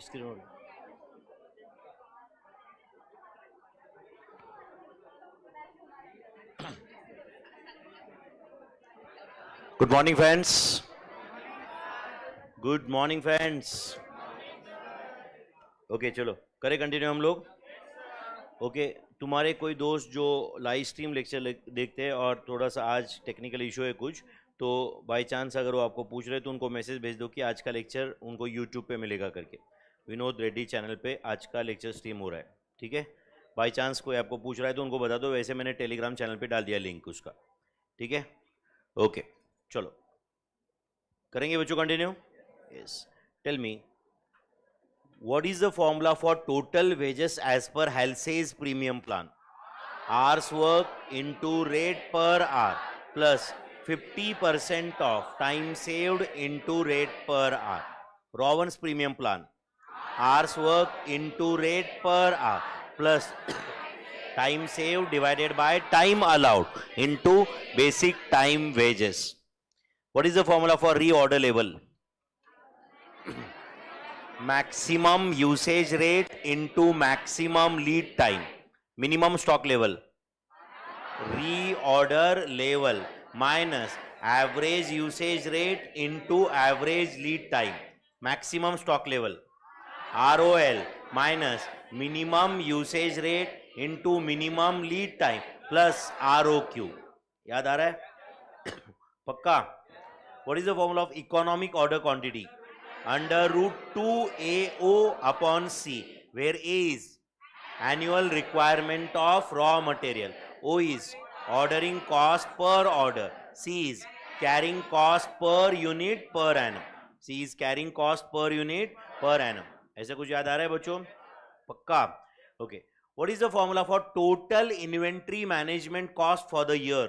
Screen good morning friends, good morning friends. Okay चलो करें continue हम लोग। ओके तुम्हारे कोई दोस्त जो लाइव स्ट्रीम लेक्चर देखते हैं और थोड़ा सा आज टेक्निकल इशू है कुछ, तो बाय चांस अगर वो आपको पूछ रहे तो उनको मैसेज भेज दो कि आज का लेक्चर उनको यूट्यूब पे मिलेगा करके। विनोद रेड्डी चैनल पे आज का लेक्चर स्ट्रीम हो रहा है, ठीक है। बाय चांस कोई आपको पूछ रहा है तो उनको बता दो, वैसे मैंने टेलीग्राम चैनल पे डाल दिया लिंक उसका, ठीक है। ओके चलो करेंगे बच्चों continue. Yes tell me what is the formula for total wages as per Halsey's premium plan? Hours work into rate per hour plus 50% of time saved into rate per hour. Rowan's premium plan. Hours work into rate per hour plus time saved divided by time allowed into basic time wages. What is the formula for reorder level? Maximum usage rate into maximum lead time. Minimum stock level. Reorder level minus average usage rate into average lead time. Maximum stock level. ROL minus minimum usage rate into minimum lead time plus ROQ. याद आ रहा है? पक्का? What is the formula of economic order quantity? Under root 2 AO upon C, where A is annual requirement of raw material, O is ordering cost per order, C is carrying cost per unit per annum. C is carrying cost per unit per annum. ऐसा कुछ याद आ रहा है बच्चों? पक्का? Okay. What is the formula for total inventory management cost for the year?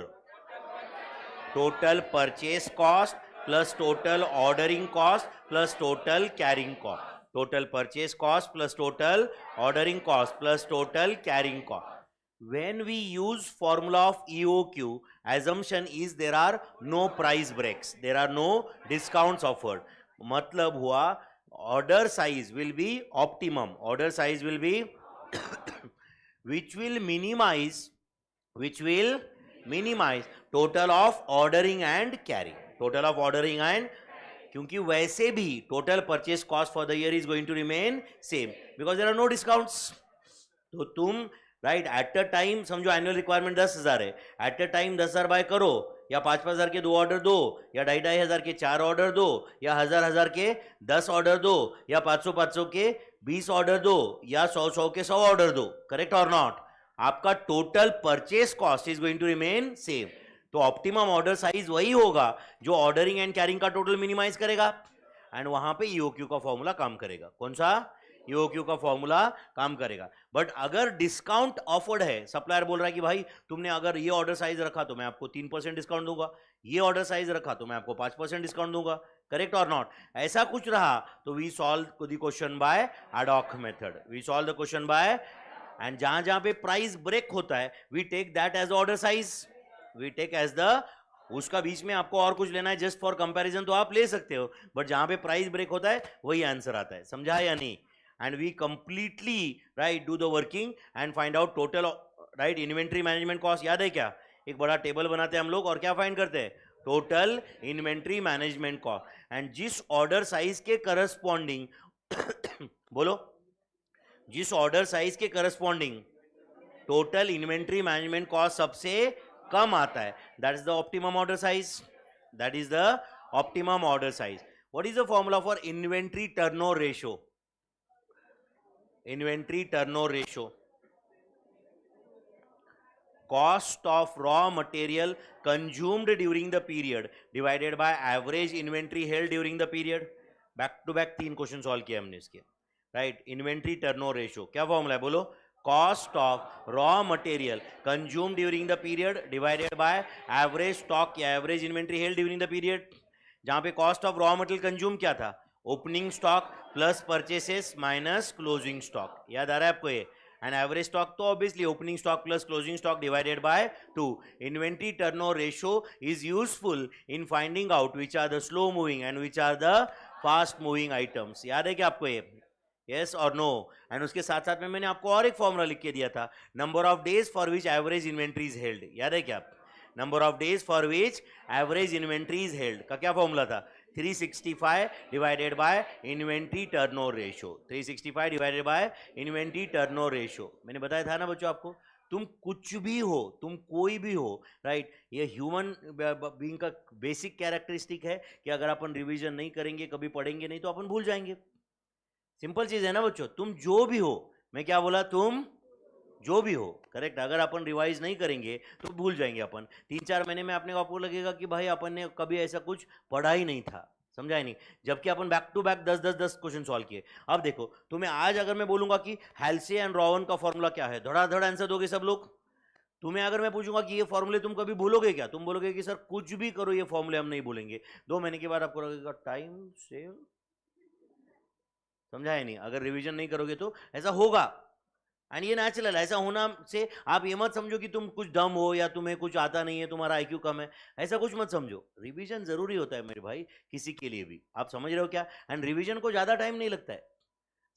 Total purchase cost plus total ordering cost plus total carrying cost. Total purchase cost plus total ordering cost plus total carrying cost. When we use formula of EOQ, assumption is there are no price breaks, there are no discounts offered. मतलब हुआ order size will be optimum, order size will be which will minimize total of ordering and carrying. Total of ordering and, क्योंकि वैसे भी total purchase cost for the year is going to remain same because there are no discounts. तो तुम right at a time समझो annual requirement 10,000 है, at a time 10,000 bye करो, या 5,000 के 2 ऑर्डर दो, या 2,500 के 4 ऑर्डर दो, या 1,000 के 10 ऑर्डर दो, या 500 के 20 ऑर्डर दो, या 100 के 100 ऑर्डर दो. करेक्ट और नॉट? आपका total purchase cost is going to remain same. तो ऑप्टिमम ऑर्डर साइज वही होगा जो ऑर्डरिंग एंड कैरिंग का टोटल मिनिमाइज करेगा, एंड वहां पे ईओक्यू का फॉर्मूला काम करेगा. कौन सा? ईओक्यू का फॉर्मूला काम करेगा. बट अगर डिस्काउंट ऑफर्ड है, सप्लायर बोल रहा है कि भाई तुमने अगर ये ऑर्डर साइज रखा तो मैं आपको 3% डिस्काउंट दूंगा, ये ऑर्डर साइज रखा तो मैं आपको 5% डिस्काउंट दूंगा. करेक्ट और नॉट? ऐसा कुछ रहा तो we solve the question by ad hoc method. We solve the question by, and जहां जहां पे प्राइस ब्रेक होता है we take that as order size, we take as the, उसका बीच में आपको और कुछ लेना है जस्ट फॉर कंपैरिजन तो आप ले सकते हो, बट जहां पे प्राइस ब्रेक होता है वही आंसर आता है. समझा है या नहीं? And we completely write do the working and find out total right inventory management cost. याद है क्या? एक बड़ा टेबल बनाते हैं हम लोग और क्या फाइंड करते हैं? Total inventory management cost. And जिस ऑर्डर साइज के करस्पॉन्डिंग बोलो, जिस ऑर्डर साइज के corresponding total inventory management cost सबसे कम आता है, that is the optimum order size. That is the optimum order size. What is the formula for inventory turnover ratio? Inventory turnover ratio, cost of raw material consumed during the period divided by average inventory held during the period. Back to back 3 question solve किए हमने इसके. Right, inventory turnover ratio क्या formula है बोलो? Cost of raw material consume during the period divided by average stock या average inventory held during the period. जहां पे cost of raw material consume क्या था? Opening stock plus purchases minus closing stock. याद आ रहा है आपको ये? एंड एवरेज स्टॉक तो obviously opening stock plus closing stock divided by 2. Inventory turnover ratio is useful in finding out which are the slow moving and which are the fast moving items. याद है क्या आपको ये? Yes और no. And उसके साथ साथ में मैंने आपको और एक फॉर्मूला लिख के दिया था, number of days for which average inventory is held, याद है क्या? Number of days for which average inventory is held का क्या फॉर्मूला था? 365 divided by inventory turnover ratio, 365 divided by inventory turnover ratio. मैंने बताया था ना बच्चों आपको, तुम कुछ भी हो, तुम कोई भी हो, राइट, ये ह्यूमन बीइंग का बेसिक कैरेक्टरिस्टिक है कि अगर अपन रिवीजन नहीं करेंगे, कभी पढ़ेंगे नहीं, तो अपन भूल जाएंगे। सिंपल चीज है ना बच्चों, तुम जो भी हो, मैं क्या बोला, तुम जो भी हो, करेक्ट, अगर अपन रिवाइज नहीं करेंगे तो भूल जाएंगे अपन। 3-4 महीने में अपने को आपको लगेगा कि भाई अपन ने कभी ऐसा कुछ पढ़ा ही नहीं था, समझा ही नहीं, जबकि अपन back to back 10-10-10 question solve किए। अब देखो, तुम्हें आज अगर मैं बोलूंगा कि हेल्से एंड रोवन का फॉर्मूला क्या है, धड़ाधड़ आंसर दोगे सब लोग। तुम्हें अगर मैं पूछूंगा कि ये फॉर्मूले तुम कभी भूलोगे क्या, तुम बोलोगे कि सर कुछ भी करो ये फॉर्मूले हम नहीं भूलेंगे। 2 महीने के बाद आपको लगेगा टाइम सेव, समझा है नहीं? अगर रिवीजन नहीं करोगे तो ऐसा होगा, एंड ये नेचुरल, ऐसा होना से आप ये मत समझो कि तुम कुछ डम हो या तुम्हें कुछ आता नहीं है, तुम्हारा आईक्यू कम है, ऐसा कुछ मत समझो। रिवीजन जरूरी होता है मेरे भाई, किसी के लिए भी, आप समझ रहे हो क्या? एंड रिवीजन को ज्यादा टाइम नहीं लगता है,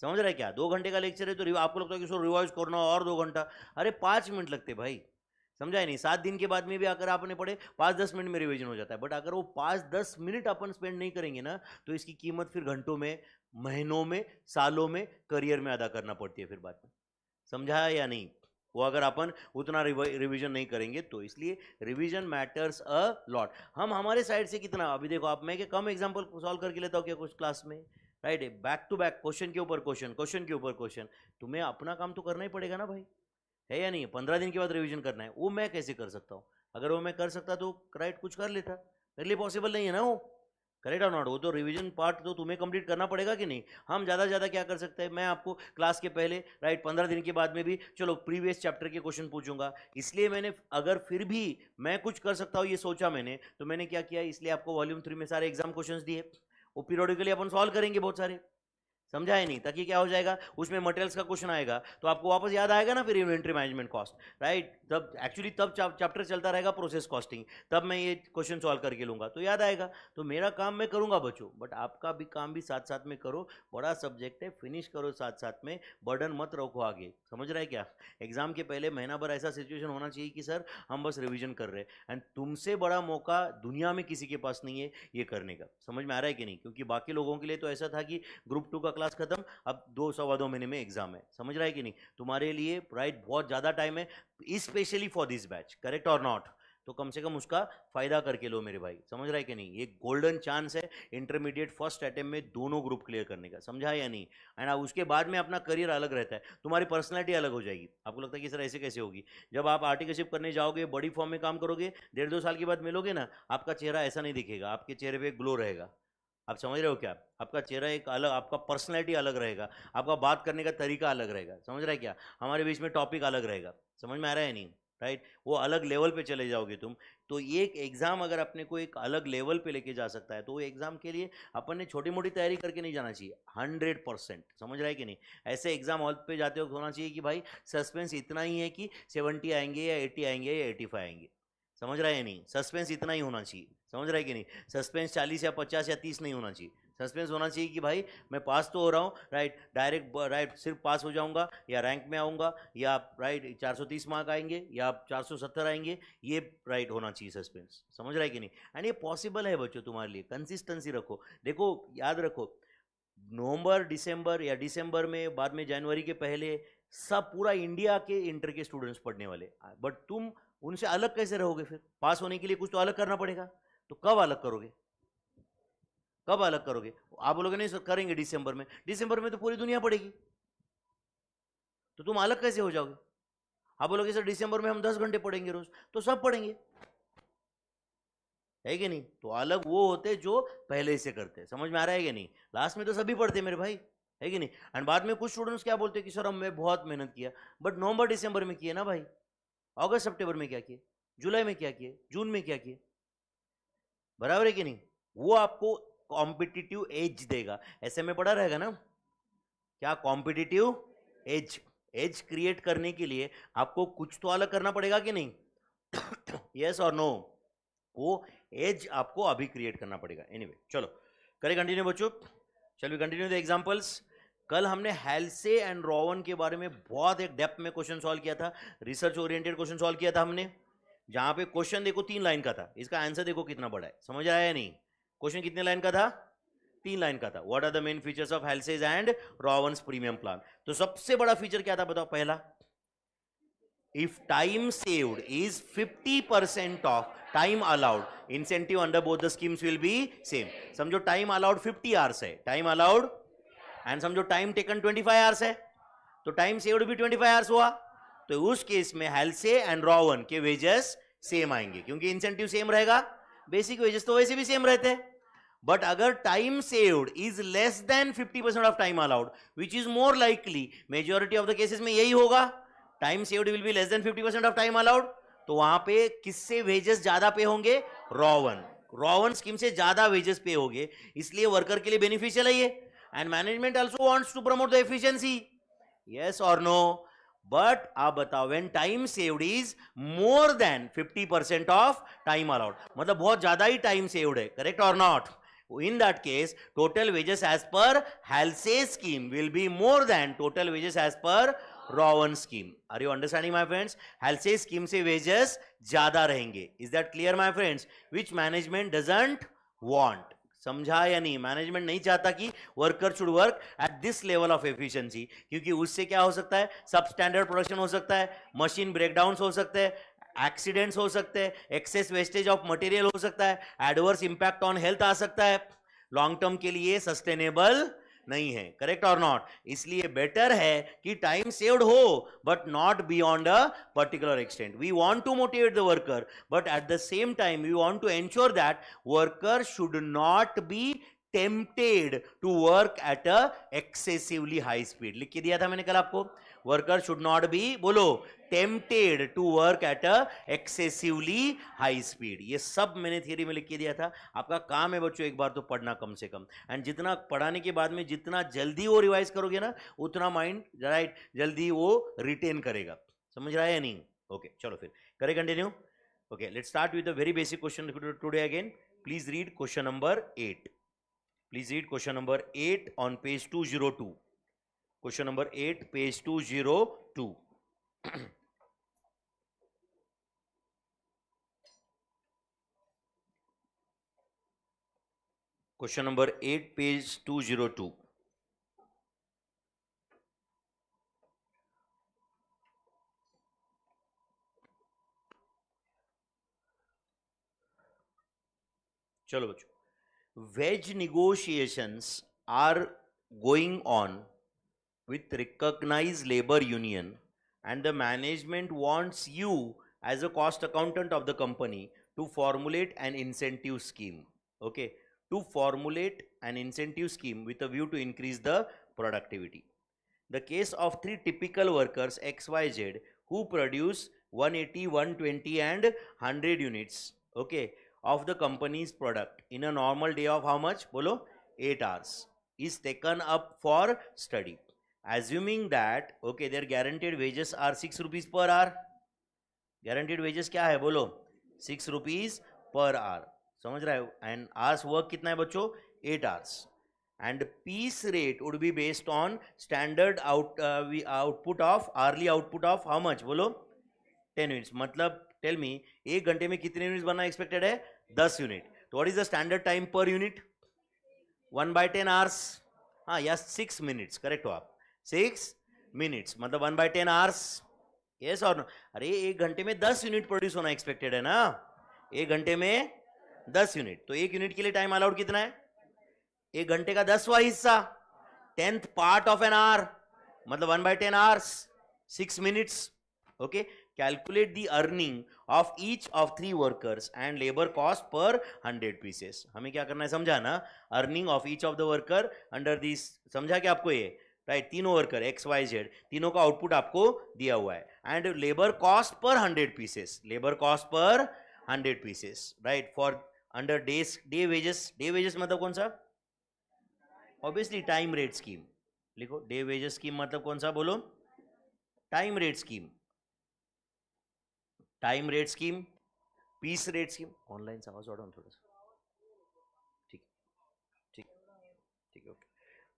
समझ रहे क्या? 2 घंटे का लेक्चर है तो आपको लगता है कि सर रिवाइज करना और 2 घंटा, अरे 5 मिनट लगते भाई, समझा है नहीं? 7 दिन के बाद में भी अगर आपने पढ़े 5-10 मिनट में रिवीजन हो जाता है, बट अगर वो 5-10 मिनट अपन स्पेंड नहीं करेंगे ना, तो इसकी कीमत फिर घंटों में, महीनों में, सालों में, करियर में अदा करना पड़ती है फिर बाद में, समझा या नहीं? वो अगर अपन उतना रिवीजन नहीं करेंगे तो, इसलिए रिवीजन मैटर्स अ लॉट। हम हमारे साइड से कितना, अभी देखो आप, मैं कम एग्जांपल सॉल्व करके लेता हूँ क्या कुछ क्लास में, right, back to back question के ऊपर क्वेश्चन, क्वेश्चन के ऊपर क्वेश्चन, तुम्हें अपना काम तो करना ही पड़ेगा ना भाई, है या नहीं? 15 दिन के बाद रिवीजन करना है, वो मैं कैसे कर सकता हूँ? अगर वो मैं कर सकता तो राइट कुछ कर लेता, मेरे लिए पॉसिबल नहीं है ना वो, करेक्ट और नॉट? वो तो रिवीजन पार्ट तो तुम्हें कंप्लीट करना पड़ेगा कि नहीं? हम ज़्यादा से ज़्यादा क्या कर सकते हैं, मैं आपको क्लास के पहले, राइट, 15 दिन के बाद में भी चलो प्रीवियस चैप्टर के क्वेश्चन पूछूंगा, इसलिए मैंने, अगर फिर भी मैं कुछ कर सकता हूँ ये सोचा मैंने, तो मैंने क्या किया, इसलिए आपको वॉल्यूम 3 में सारे एग्जाम क्वेश्चन दिए, वो पीरियडिकली अपन सॉल्व करेंगे बहुत सारे, समझा है नहीं? ताकि क्या हो जाएगा, उसमें मटेरियल्स का क्वेश्चन आएगा तो आपको वापस याद आएगा ना फिर इन्वेंट्री मैनेजमेंट कॉस्ट, राइट, तब एक्चुअली तब चैप्टर चलता रहेगा प्रोसेस कॉस्टिंग, तब मैं ये क्वेश्चन सॉल्व करके लूंगा तो याद आएगा। तो मेरा काम मैं करूंगा बच्चों, बट आपका भी काम भी साथ साथ में करो, बड़ा सब्जेक्ट है, फिनिश करो साथ साथ में, बर्डन मत रखो आगे, समझ रहे हैं क्या? एग्जाम के पहले महीना भर ऐसा सिचुएशन होना चाहिए कि सर हम बस रिविजन कर रहे हैं, एंड तुमसे बड़ा मौका दुनिया में किसी के पास नहीं है ये करने का, समझ में आ रहा है कि नहीं? क्योंकि बाकी लोगों के लिए तो ऐसा था कि ग्रुप 2 का क्लास खत्म, अब 2-2.25 महीने में एग्जाम है, समझ रहा है कि नहीं? तुम्हारे लिए राइट बहुत ज्यादा टाइम है, specially for this batch, correct और नॉट? तो कम से कम उसका फायदा करके लो मेरे भाई, समझ रहा है कि नहीं? एक गोल्डन चांस है इंटरमीडिएट फर्स्ट अटेम्प्ट में दोनों ग्रुप क्लियर करने का, समझा या नहीं? एंड उसके बाद में अपना करियर अलग रहता है, तुम्हारी पर्सनैलिटी अलग हो जाएगी। आपको लगता है कि सर ऐसे कैसे होगी? जब आप आर्टिकलशिप करने जाओगे, बड़ी फॉर्म में काम करोगे, 1.5-2 साल के बाद मिलोगे ना, आपका चेहरा ऐसा नहीं दिखेगा, आपके चेहरे पे ग्लो रहेगा, आप समझ रहे हो क्या? आपका चेहरा एक अलग, आपका पर्सनैलिटी अलग रहेगा, आपका बात करने का तरीका अलग रहेगा, समझ रहा है क्या? हमारे बीच में टॉपिक अलग रहेगा, समझ में आ रहा है नहीं? राइट, वो अलग लेवल पे चले जाओगे तुम। तो ये एक एग्जाम अगर अपने को एक अलग लेवल पे लेके जा सकता है, तो वो एग्जाम के लिए अपन ने छोटी मोटी तैयारी करके नहीं जाना चाहिए, 100%, समझ रहा है कि नहीं? ऐसे एग्जाम हॉल पे जाते वक्त होना चाहिए कि भाई सस्पेंस इतना ही है कि 70 आएंगे या 80 आएंगे या 85 आएंगे, समझ रहा है नहीं? सस्पेंस इतना ही होना चाहिए, समझ रहा है कि नहीं? सस्पेंस 40 या 50 या 30 नहीं होना चाहिए, सस्पेंस होना चाहिए कि भाई मैं पास तो हो रहा हूँ, राइट, डायरेक्ट राइट सिर्फ पास हो जाऊंगा या रैंक में आऊँगा, या राइट 430 मार्क आएंगे या 470 आएंगे, ये राइट होना चाहिए सस्पेंस, समझ रहा है कि नहीं? एंड ये पॉसिबल है बच्चों तुम्हारे लिए, कंसिस्टेंसी रखो। देखो याद रखो, नवंबर दिसंबर या दिसंबर में, बाद में जनवरी के पहले, सब पूरा इंडिया के इंटर के स्टूडेंट्स पढ़ने वाले, बट तुम उनसे अलग कैसे रहोगे? फिर पास होने के लिए कुछ तो अलग करना पड़ेगा, तो कब अलग करोगे? कब अलग करोगे? आप बोलोगे नहीं सर करेंगे दिसंबर में, दिसंबर में तो पूरी दुनिया पढ़ेगी, तो तुम अलग कैसे हो जाओगे? आप बोलोगे सर दिसंबर में हम 10 घंटे पढ़ेंगे रोज, तो सब पढ़ेंगे, है कि नहीं? तो अलग वो होते जो पहले से करते, समझ में आ रहा है कि नहीं? लास्ट में तो सभी पढ़ते मेरे भाई, है कि नहीं? एंड बाद में कुछ स्टूडेंट्स क्या बोलते हैं कि सर हम मैं बहुत मेहनत किया, बट नवंबर दिसंबर में किए ना भाई, अगस्त सितंबर में क्या किए, जुलाई में क्या किए, जून में क्या किए, बराबर है कि नहीं? वो आपको कॉम्पिटिटिव एज देगा, ऐसे में पढ़ा रहेगा ना क्या? कॉम्पिटिटिव एज, एज क्रिएट करने के लिए आपको कुछ तो अलग करना पड़ेगा कि नहीं? यस और नो? वो एज आपको अभी क्रिएट करना पड़ेगा। एनीवे चलो करें कंटिन्यू बच्चों, चलो कंटिन्यू द एग्जांपल्स। कल हमने हेल्से एंड रोवन के बारे में बहुत एक डेप्थ में क्वेश्चन सॉल्व किया था, रिसर्च ओरिएंटेड क्वेश्चन सॉल्व किया था हमने, जहां पे क्वेश्चन देखो 3 लाइन का था, इसका आंसर देखो कितना बड़ा है, समझ आया या नहीं? क्वेश्चन कितने लाइन का था? 3 लाइन का था। What are the main features of Halsey's and Rowan's premium plan? तो सबसे बड़ा फीचर क्या था बताओ? पहला, if time saved is 50% of time allowed, incentive under both the schemes will be same. समझो time allowed 50 hours है, time allowed, and समझो time taken 25 hours है, तो time saved भी 25 hours हुआ, तो उस केस में हेल्से एंड रोवन के वेजेस सेम आएंगे, क्योंकि इंसेंटिव सेम रहेगा, बेसिक वेजेस तो वैसे भी सेम रहते हैं। बट अगर time saved is less than 50% of time allowed, which is more likely, majority of the cases में यही होगा, time saved will be less than 50% of time allowed, तो वहां पे किससे वेजेस ज्यादा पे होंगे? रोवन स्कीम से ज्यादा वेजेस पे होंगे, इसलिए वर्कर के लिए बेनिफिशियल है ये। And management also wants to promote the efficiency, yes और नो? बट आप बताओ, when time saved is more than 50% of time allowed, मतलब बहुत ज्यादा ही टाइम सेव्ड है, करेक्ट और not? In that case, total wages as per Halsey scheme will be more than total wages as per Rowan scheme. Are you understanding, my friends? Halsey scheme से wages ज्यादा रहेंगे. Is that clear, my friends? Which management doesn't want. समझा या नहीं? Management नहीं चाहता कि worker should work at this level of efficiency, क्योंकि उससे क्या हो सकता है? सब स्टैंडर्ड प्रोडक्शन हो सकता है, मशीन ब्रेकडाउन हो सकते हैं, एक्सीडेंट्स हो सकते हैं, एक्सेस वेस्टेज ऑफ मटेरियल हो सकता है, एडवर्स इंपैक्ट ऑन हेल्थ आ सकता है, लॉन्ग टर्म के लिए सस्टेनेबल नहीं है, करेक्ट और नॉट? इसलिए बेटर है कि टाइम सेव्ड हो but not beyond a particular extent. We want to motivate the worker, but at the same time we want to ensure that worker should not be tempted to work at a excessively high speed. लिख के दिया था मैंने कल आपको, worker should not B, बोलो, tempted to work at a excessively high speed. ये सब मैंने थियरी में लिख के दिया था. आपका काम है बच्चों एक बार तो पढ़ना कम से कम, एंड जितना पढ़ाने के बाद में जितना जल्दी वो रिवाइज करोगे ना, उतना माइंड राइट जल्दी वो रिटेन करेगा. समझ रहा है या नहीं? ओके, चलो फिर करें continue. Okay, let's start with the very basic question today again. Please read question number 8. Please read question number 8 on page 202. Question number 8, page 202. Question number 8, page 202. चलो बच्चों, wage negotiations are going on with recognized labor union, and the management wants you as a cost accountant of the company to formulate an incentive scheme. Okay, to formulate an incentive scheme with a view to increase the productivity. The case of 3 typical workers XYZ who produce 180, 120 and 100 units, okay, of the company's product in a normal day of how much? Bolo, 8 hours is taken up for study. Assuming that, okay, their guaranteed wages are 6 rupees per hour. Guaranteed wages क्या है? बोलो, 6 rupees per hour. समझ रहा है? And hours work कितना है बच्चों? 8 hours. And piece rate would be based on standard output of hourly output of how much? बोलो, 10 units. मतलब टेल मी, 1 घंटे में कितने यूनिट्स बनना एक्सपेक्टेड है? 10 यूनिट. तो what is the standard time per unit? 1/10 hours. हाँ, या 6 मिनट्स, करेक्ट हो आप, 6 मिनट्स, मतलब 1/10 आवर्स. यस और नो? अरे 1 घंटे में 10 यूनिट प्रोड्यूस होना एक्सपेक्टेड है ना, 1 घंटे में 10 यूनिट, तो 1 यूनिट के लिए टाइम अलाउड कितना है? 1 घंटे का 10वां हिस्सा, 10th part of an hour, मतलब 1/10 hours, 6 minutes. Okay, calculate the earning of each of 3 workers and labor cost per 100 pieces. हमें क्या करना है समझा ना? Earning of each of the worker under this, समझा क्या आपको ये? राइट, तीनों वर्कर XYZ, तीनों का आउटपुट आपको दिया हुआ है, एंड लेबर कॉस्ट पर 100 पीसेस, लेबर कॉस्ट पर 100 pieces, right, for under day wages. Day wages मतलब कौन सा? Obviously time rate scheme. लिखो, डे वेजेस स्कीम मतलब कौन सा? बोलो, time rate scheme. Time rate scheme, piece rate scheme. Online से आवाज वाढवा थोड़ा सा. ठीक ठीक ठीक, okay.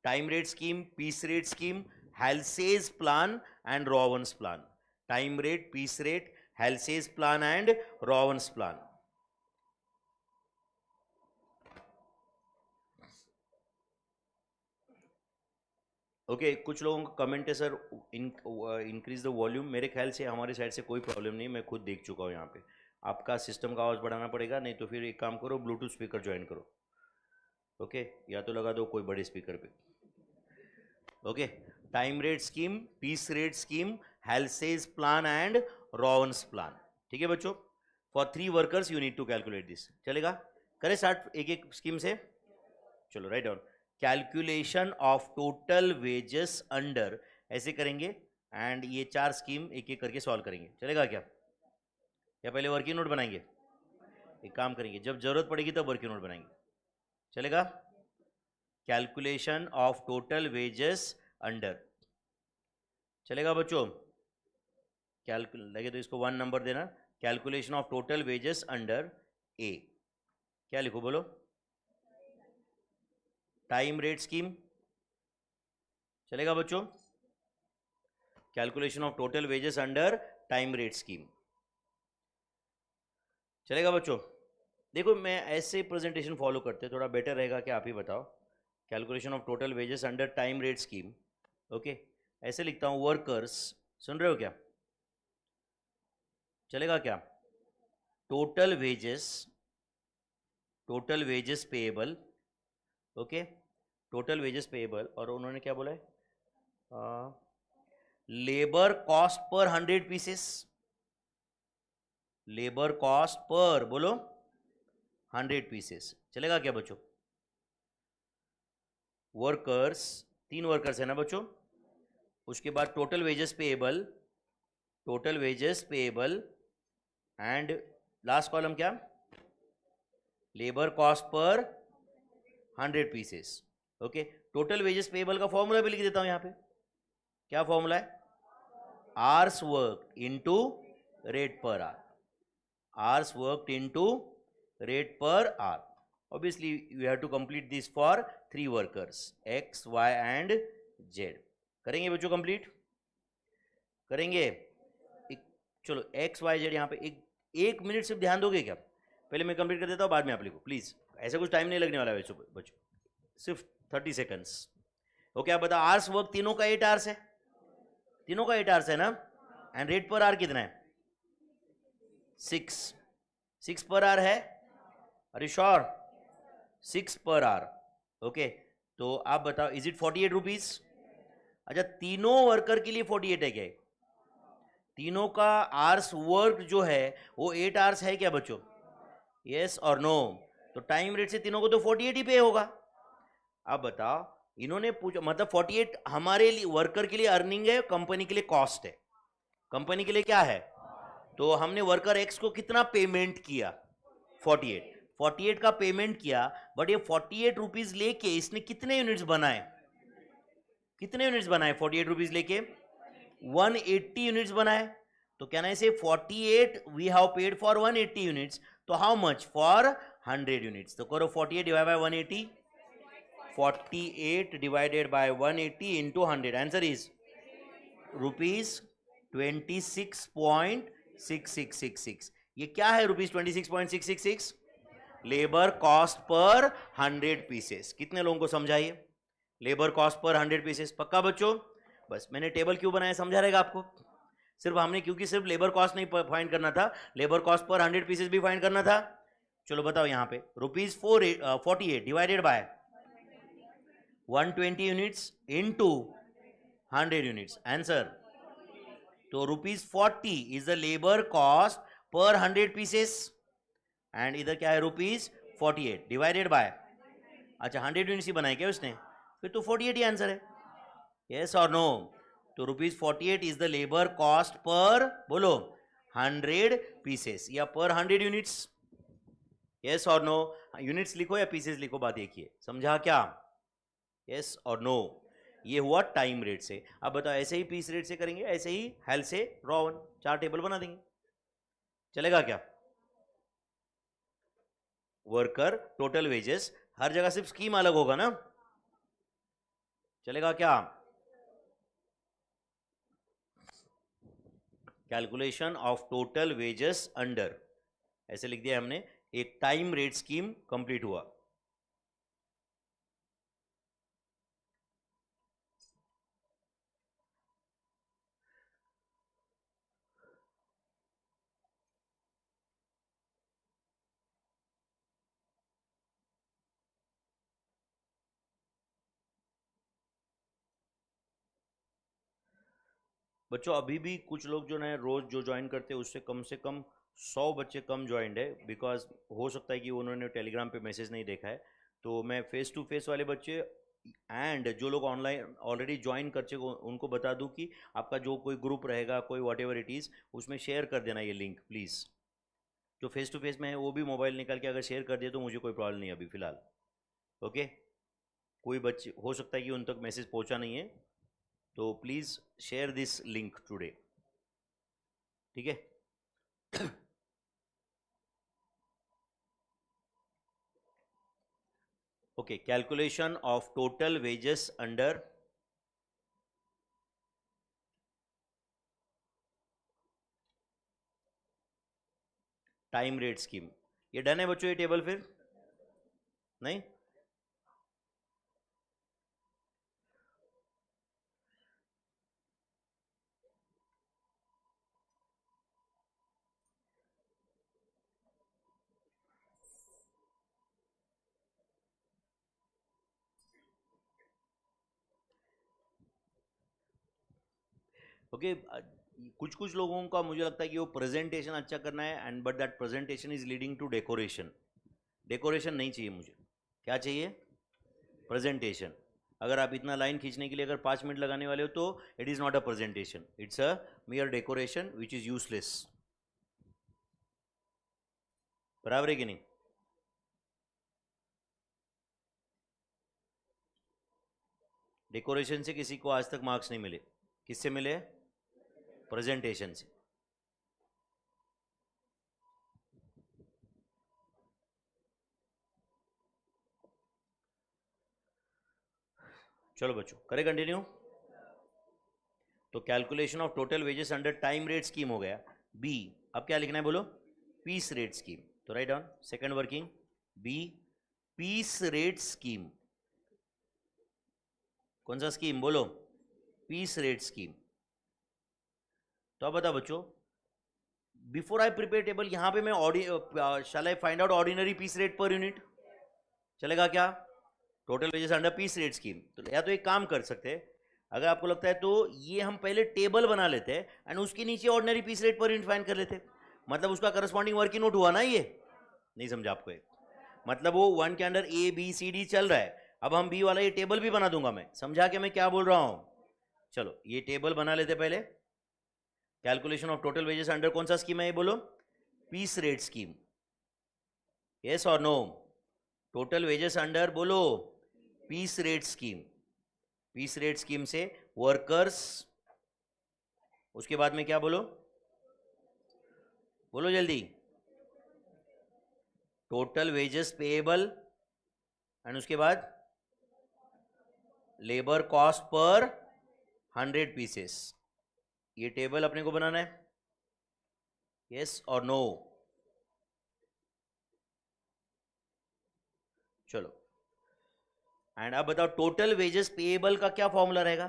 time rate scheme, piece rate scheme, Halsey's plan and Rowan's plan. Time rate, piece rate, Halsey's plan and Rowan's plan. Okay कुछ लोगों का कमेंट है सर इंक्रीज द वॉल्यूम. मेरे ख्याल से हमारे साइड से कोई प्रॉब्लम नहीं, मैं खुद देख चुका हूँ यहाँ पे. आपका सिस्टम का आवाज़ बढ़ाना पड़ेगा, नहीं तो फिर एक काम करो ब्लूटूथ स्पीकर ज्वाइन करो. ओके या तो लगा दो कोई बड़े स्पीकर पे. Okay time rate scheme, piece rate scheme, Halsey's plan and Rowan's plan. ठीक है बच्चों, for 3 workers you need to calculate this. चलेगा, करें स्टार्ट एक एक स्कीम से. चलो write down. Calculation of total wages under, ऐसे करेंगे एंड ये 4 स्कीम एक एक करके सॉल्व करेंगे. चलेगा क्या, या पहले वर्किंग नोट बनाएंगे? एक काम करेंगे, जब जरूरत पड़ेगी तब वर्किंग नोट बनाएंगे. चलेगा. Calculation of total wages under. चलेगा बच्चों. लगे तो इसको 1 नंबर देना. Calculation of total wages under A. क्या लिखो बोलो? Time rate scheme. चलेगा बच्चों. Calculation of total wages under time rate scheme. चलेगा बच्चों. देखो मैं ऐसे प्रेजेंटेशन फॉलो करते थोड़ा बेटर रहेगा, क्या आप ही बताओ. Calculation of total wages under time rate scheme. Okay ऐसे लिखता हूं, वर्कर्स. सुन रहे हो क्या? चलेगा क्या? Total wages payable. Okay total wages payable. और उन्होंने क्या बोला है? लेबर कॉस्ट पर 100 पीसेस. लेबर कॉस्ट पर बोलो 100 पीसेस. चलेगा क्या बच्चों? वर्कर्स, 3 वर्कर्स है ना बच्चों. उसके बाद total wages payable and last column क्या? लेबर कॉस्ट पर 100 pieces. Okay total wages payable का फॉर्मूला भी लिख देता हूं यहां पे. क्या फॉर्मूला है? Hours work into rate per hour. hours worked into rate per hour. Obviously you have to complete this for 3 workers X, Y and Z. करेंगे बच्चों? कंप्लीट करेंगे. चलो X, Y, Z यहाँ पे एक मिनट सिर्फ ध्यान दोगे क्या? पहले मैं कंप्लीट कर देता हूँ, बाद में आप लिखो प्लीज. ऐसा कुछ टाइम नहीं लगने वाला है बच्चों, सिर्फ 30 सेकंड्स. ओके आप बताओ, आवर्स वर्क तीनों का 8 आवर्स है. तीनों का 8 आवर्स है ना. एंड रेट पर आवर कितना है? 6 पर आवर है. अरे श्योर 6 पर आवर. ओके तो आप बताओ, इज इट 48 रुपीज? अच्छा तीनों वर्कर के लिए 48 है क्या? तीनों का आवर्स वर्क जो है वो 8 आवर्स है क्या बच्चों? यस और नो? तो टाइम रेट से तीनों को तो 48 ही पे होगा. आप बताओ, इन्होंने पूछा मतलब 48 हमारे लिए वर्कर के लिए अर्निंग है, कंपनी के लिए कॉस्ट है. कंपनी के लिए क्या है? तो हमने वर्कर एक्स को कितना पेमेंट किया? 48 का पेमेंट किया. बट ये 48 रुपीज लेके इसने कितने यूनिट्स बनाए? 48 रुपीज लेके 180 यूनिट्स बनाए. तो क्या ना से 48 we have paid for 180 units. तो हाउ मच? For 100 units. तो करो 48 divide by 180. 48 divided by 180 into 100. Answer is rupees 26.6666. ये क्या है रुपीज 26.666? लेबर कॉस्ट पर 100 पीसेस. कितने लोगों को समझाइए? लेबर कॉस्ट पर 100 पीसेस. पक्का बच्चों? बस मैंने टेबल क्यों बनाया समझा रहेगा आपको. सिर्फ हमने क्योंकि सिर्फ लेबर कॉस्ट नहीं फाइंड करना था, लेबर कॉस्ट पर 100 पीसेस भी फाइंड करना था. चलो बताओ यहां पे rupees 48 divided by 120 units into 100 units. Answer तो rupees 40 is the labour cost पर 100 पीसेस. एंड इधर क्या है? रुपीज 48 डिवाइडेड बाय, अच्छा 100 यूनिट्स ही बनाए क्या उसने? फिर तो 48 ही आंसर है. यस और नो? तो rupees 48 is the labour cost पर बोलो 100 पीसेस या पर 100 यूनिट्स. यस और नो? यूनिट्स लिखो या पीसेस लिखो, बात एक ही है. समझा क्या? यस और नो? ये हुआ टाइम रेट से. अब बताओ ऐसे ही पीस रेट से करेंगे, ऐसे ही हेल से रॉवन. 4 टेबल बना देंगे. चलेगा क्या? वर्कर टोटल वेजेस, हर जगह सिर्फ स्कीम अलग होगा ना. चलेगा क्या? Calculation of total wages under, ऐसे लिख दिया हमने, एक टाइम रेट स्कीम कंप्लीट हुआ। बच्चों अभी भी कुछ लोग जो है रोज जो ज्वाइन करते हैं उससे कम से कम 100 बच्चे कम ज्वाइंड है, बिकॉज हो सकता है कि उन्होंने टेलीग्राम पे मैसेज नहीं देखा है। तो मैं फेस टू फेस वाले बच्चे एंड जो लोग ऑनलाइन ऑलरेडी ज्वाइन कर चुके उनको बता दूं कि आपका जो कोई ग्रुप रहेगा, कोई वॉट एवर इट इज़, उसमें शेयर कर देना ये लिंक प्लीज़। जो फेस टू फेस में है वो भी मोबाइल निकाल के अगर शेयर कर दिए तो मुझे कोई प्रॉब्लम नहीं है अभी फ़िलहाल। ओके, कोई बच्चे हो सकता है कि उन तक मैसेज पहुंचा नहीं है, तो please share this link today, ठीक है? Okay, calculation of total wages under time rate scheme. ये डन है बच्चों ये टेबल? फिर नहीं? ओके, कुछ कुछ लोगों का मुझे लगता है कि वो प्रेजेंटेशन अच्छा करना है, and but that presentation is leading to decoration. Decoration नहीं चाहिए मुझे, क्या चाहिए? प्रेजेंटेशन। अगर आप इतना लाइन खींचने के लिए अगर 5 मिनट लगाने वाले हो तो it is not a presentation, it's a मियर decoration which is useless. बराबर है कि नहीं? डेकोरेशन से किसी को आज तक मार्क्स नहीं मिले, किससे मिले? प्रेजेंटेशन से। चलो बच्चों करें कंटिन्यू। तो calculation of total wages under time rate scheme हो गया। बी, अब क्या लिखना है बोलो? Piece rate scheme. तो write down second working B, piece rate scheme. कौन सा स्कीम बोलो? Piece rate scheme. तो अब बताओ बच्चों, बिफोर आई प्रिपेयर टेबल यहां पे मैं shall I find out ordinary piece rate per unit, चलेगा क्या? Total wages under piece rate scheme. तो या तो एक काम कर सकते हैं, अगर आपको लगता है तो ये हम पहले टेबल बना लेते हैं एंड उसके नीचे ordinary piece rate per unit find कर लेते हैं, मतलब उसका करस्पॉन्डिंग वर्किंग नोट हुआ ना ये। नहीं समझा आपको? एक मतलब वो वन के under A B C D चल रहा है, अब हम बी वाला ये टेबल भी बना दूंगा मैं, समझा के मैं क्या बोल रहा हूं? चलो ये टेबल बना लेते पहले। Calculation of total wages under कौन सा स्कीम है ये बोलो? Piece rate scheme. यस और नो? टोटल वेजेस अंडर बोलो piece rate scheme. Piece rate scheme से वर्कर्स, उसके बाद में क्या बोलो? बोलो जल्दी। टोटल वेजेस पेएबल, एंड उसके बाद लेबर कॉस्ट पर 100 पीसेस। ये टेबल अपने को बनाना है, यस और नो? चलो, एंड अब बताओ टोटल वेजेस पेएबल का क्या फॉर्मूला रहेगा?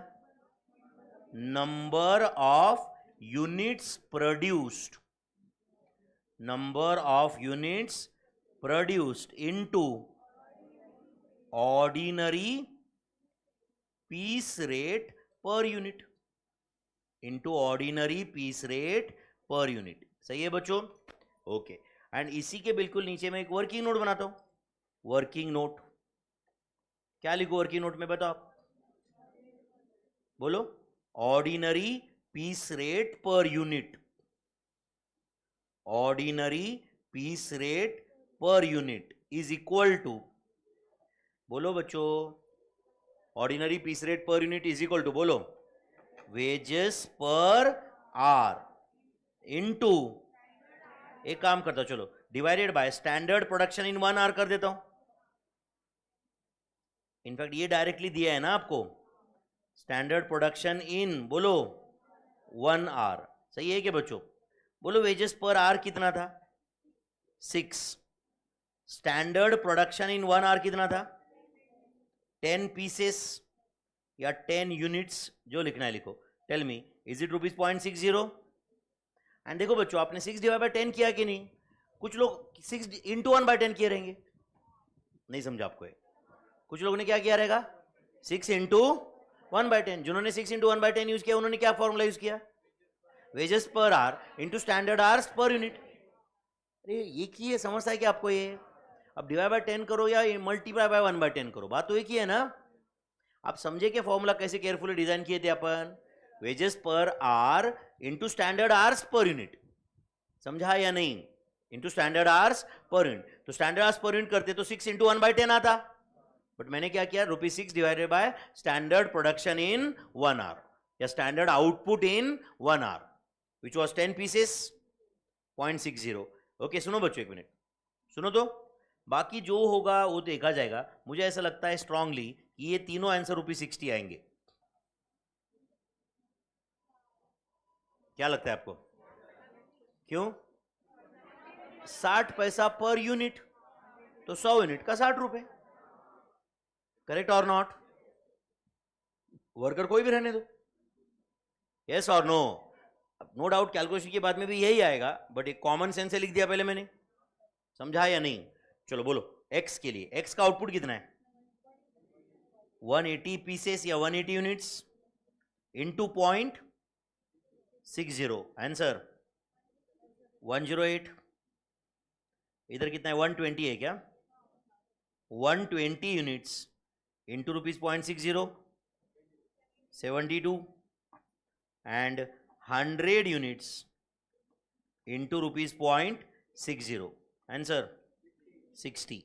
Number of units produced, number of units produced into ordinary piece rate per unit, into ordinary piece rate per unit. सही है बच्चों? ओके, एंड इसी के बिल्कुल नीचे मैं एक वर्किंग नोट बनाता हूं। वर्किंग नोट क्या लिखो वर्किंग नोट में बताओ? बोलो, ordinary piece rate per unit, ordinary piece rate per unit is equal to, बोलो बच्चों, ordinary piece rate per unit is equal to, बोलो, वेजेस पर आर इनटू, एक काम करता हूं चलो, divided by standard production in 1 hour कर देता हूं। इनफैक्ट ये डायरेक्टली दिया है ना आपको, स्टैंडर्ड प्रोडक्शन इन बोलो 1 आवर, सही है क्या बच्चों? बोलो वेजेस पर आवर कितना था? 6। स्टैंडर्ड प्रोडक्शन इन 1 आवर कितना था? 10 पीसेस या 10 यूनिट्स, जो लिखना है लिखो। Tell me, is it ₹0.60? And देखो बच्चों, आपने 6 डिवाइड बाय 10 किया कि नहीं? कुछ लोग 6 इंटू 1/10 किए रहेंगे, नहीं समझा आपको? कुछ लोगों ने क्या किया रहेगा? 6 इंटू 1/10। जिन्होंने 6 इंटू 1/10 यूज किया उन्होंने क्या फॉर्मूला यूज किया? Wages per hour into standard hours per unit. अरे ये की है, समझता है कि आपको ये? अब डिवाइड बाय 10 करो या मल्टीप्लाई बाय 1/10 करो, बात तो एक ही है ना। आप समझे कि फॉर्मूला कैसे केयरफुली डिजाइन किए थे अपन? Wages per hour into standard hours per unit, समझा या नहीं? Into standard hours per unit, तो स्टैंडर्ड आवर्स पर यूनिट करते तो 6 इंटू 1/10 आता, बट मैंने क्या किया? ₹6 divided by standard production in 1 hour या standard output in 1 hour which was 10 pieces, 0.60। Okay सुनो बच्चों, एक मिनट सुनो तो, बाकी जो होगा वो देखा जाएगा। मुझे ऐसा लगता है स्ट्रांगली कि ये तीनों आंसर ₹60 आएंगे। क्या लगता है आपको? क्यों? 60 पैसा पर यूनिट, तो 100 यूनिट का 60 रुपए, करेक्ट और नॉट? वर्कर कोई भी रहने दो, यस और नो? नो डाउट कैलकुलेशन के बाद में भी यही आएगा, बट एक कॉमन सेंस से लिख दिया पहले मैंने, समझा या नहीं? चलो बोलो, एक्स के लिए, एक्स का आउटपुट कितना है? 180 पीसेस या 180 यूनिट्स इंटू 0.60, आंसर 108। इधर कितना है? 120 है क्या? 120 units into ₹0.60, 72, and 100 units into ₹0.60, answer 60।